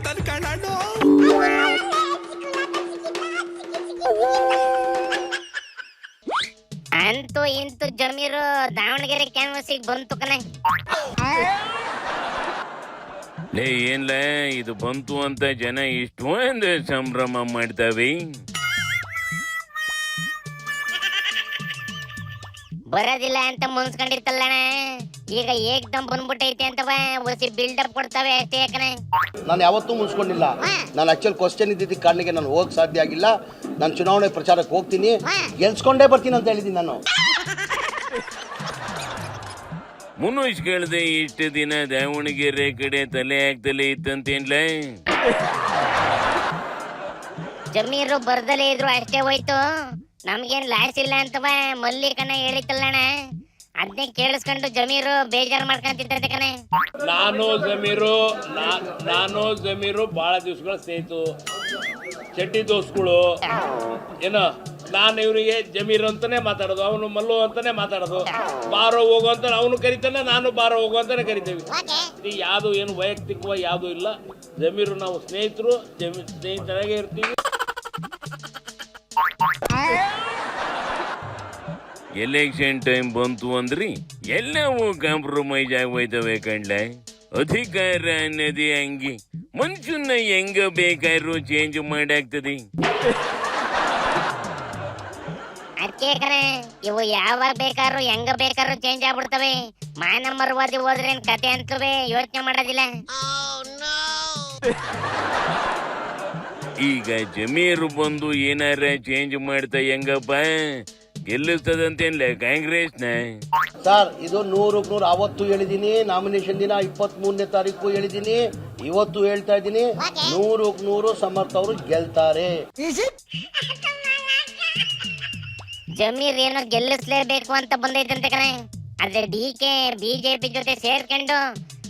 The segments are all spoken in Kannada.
ಹೇಳ್ತಾನೆ ಕಣಣ್ಣು. ಅಂತೂ ಇಂತೂ ಜಮೀರು ದಾವಣಗೆರೆ ಕ್ಯಾನ್ವಸಿಗೆ ಬಂತು ಕಣೆ. ಲೇ ಏನ್ಲ ಇದು ಬಂತು ಅಂತ ಜನ ಇಷ್ಟೊಂದು ಸಂಭ್ರಮ ಮಾಡ್ತಾವೆ. ಬರೋದಿಲ್ಲ ಅಂತ ಮುನ್ಸ್ಕೊಂಡಿರ್ತಲ್ಲಣ, ಈಗ ಏಕ್ದಮ್ ಬಂದ್ಬಿಟ್ಟೈತೆ ಅಂತವ ಒಸಿ ಬಿಲ್ಡಪ್ ಕೊಡ್ತಾವೆ ಅಷ್ಟೇ ಕಣೆ. ನಾನು ಯಾವತ್ತೂ ಮುನ್ಸ್ಕೊಂಡಿಲ್ಲ. ನಾನು ಆಕ್ಚುಲ್ ಕ್ವಶನ್ ಇದ್ದಿದ್ದ ಕಾರಣಕ್ಕೆ ನಾನು ಹೋಗಕ್ ಸಾಧ್ಯ ಆಗಿಲ್ಲ. ನಾನು ಚುನಾವಣೆ ಪ್ರಚಾರಕ್ಕೆ ಹೋಗ್ತೀನಿ, ಗೆಲ್ಸ್ಕೊಂಡೇ ಬರ್ತೀನಿ ಅಂತ ಹೇಳಿದ್ದೀನಿ ನಾನು. ಮುನ್ನುಷ್ ಕೇಳ್ದೆ ಇಷ್ಟು ದಿನ ದಾವಣಗೆರೆ ಕಡೆ ತಲೆ ಆಗ್ತಲೇ ಇತ್ತಂತೇನ್ಲ. ಜಮೀರು ಬರ್ದಲೇ ಇದ್ರು ಅಷ್ಟೇ ಹೋಯ್ತು, ನಮ್ಗೇನ್ ಲಾಸ್ ಇಲ್ಲ ಅಂತವ ಮಲ್ಲಿಕನ ಹೇಳಿತ್ತಲ್ಲಣ್ಣ. ಅದನ್ನೇ ಕೇಳಿಸ್ಕೊಂಡು ಜಮೀರು ಬೇಜಾರು ಮಾಡ್ಕೊಂತಿದ್ದೆ ಕಣೆ. ನಾನು ಜಮೀರು ಬಹಳ ದಿವಸಗಳ ಸ್ನೇಹಿತು, ಚಡ್ಡಿ ದೋಸ್ಗಳು ಏನೋ. ನಾನು ಇವರಿಗೆ ಜಮೀರ್ ಅಂತಾನೆ ಮಾತಾಡೋದು, ಅವನು ಮಲ್ಲು ಅಂತಾನೆ ಮಾತಾಡೋದು. ಬಾರೋ ಹೋಗೋ ಅಂತ ಅವನು ಕರಿತಾನೆ, ನಾನು ಬಾರೋ ಹೋಗೋ ಅಂತಾನೆ ಕರಿತೇವೆ. ಯಾವುದು ಏನು ವೈಯಕ್ತಿಕವಾಗಿ ಯಾವುದು ಇಲ್ಲ. ಜಮೀರು ನಾವು ಸ್ನೇಹಿತರು, ಸ್ನೇಹಿತರಾಗೆ ಇರ್ತೀವಿ. ಎಲೆಕ್ಷನ್ ಟೈಮ್ ಬಂತು ಅಂದ್ರಿ ಎಲ್ಲವೂ ಕಾಂಪ್ರಮೈಸ್ ಆಗೋಯ್ತವೆ ಕಣ್ಲ. ಅಧಿಕಾರ ಅನ್ನೋದೇ ಹಂಗೆ, ಮನುಷ್ಯನ್ನ ಹೆಂಗ ಬೇಕಾದ್ರೂ ಚೇಂಜ್ ಮಾಡಾಗ್ತದೆ. ಅದಕ್ಕೆ ಕಣೆ ಇವು ಯಾವಾಗ ಬೇಕಾದ್ರೂ ಹೆಂಗ ಬೇಕಾದ್ರೂ ಚೇಂಜ್ ಆಗ್ಬಿಡ್ತವೆ. ಮಾನಮರವಾದಿ ಹೋದ್ರೇನ್ ಕತೆ ಅಂತವೇ ಯೋಚನೆ ಮಾಡೋದಿಲ್ಲ. ಈಗ ಜಮೀರು ಬಂದು ಏನಾರ ಚೇಂಜ್ ಮಾಡ್ತಾ ಹೆಂಗಪ್ಪ ಗೆಲ್ಲಿಸ್ತದಂತೇನ್ಲ ಕಾಂಗ್ರೆಸ್ನ? ಸರ್ ಇದು 100ಕ್ಕೆ 100 ಅವತ್ತು ಹೇಳಿದ್ದೀನಿ. ನಾಮಿನೇಷನ್ ದಿನ 23ನೇ ತಾರೀಕು ಹೇಳಿದ್ದೀನಿ, ಇವತ್ತು ಹೇಳ್ತಾ ಇದ್ದೀನಿ, 100ಕ್ಕೆ 100 ಸಮರ್ಥ ಅವರು ಗೆಲ್ತಾರೆ. ಜಮೀರ್ ಏನೋ ಗೆಲ್ಲಿಸ್ಲೇಬೇಕು ಅಂತ ಬಂದೈತಂತೆ ಕಣೆ. ಆದ್ರೆ ಡಿಕೆ ಬಿಜೆಪಿ ಜೊತೆ ಸೇರ್ಕೊಂಡು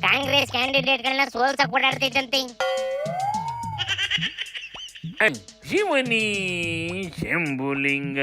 ಕಾಂಗ್ರೆಸ್ ಕ್ಯಾಂಡಿಡೇಟ್ಗಳನ್ನ ಸೋಲ್ಸಕ್ ಓಡಾಡ್ತೈತಂತೆ. ಶಿವನಿ ಶಂಭುಲಿಂಗ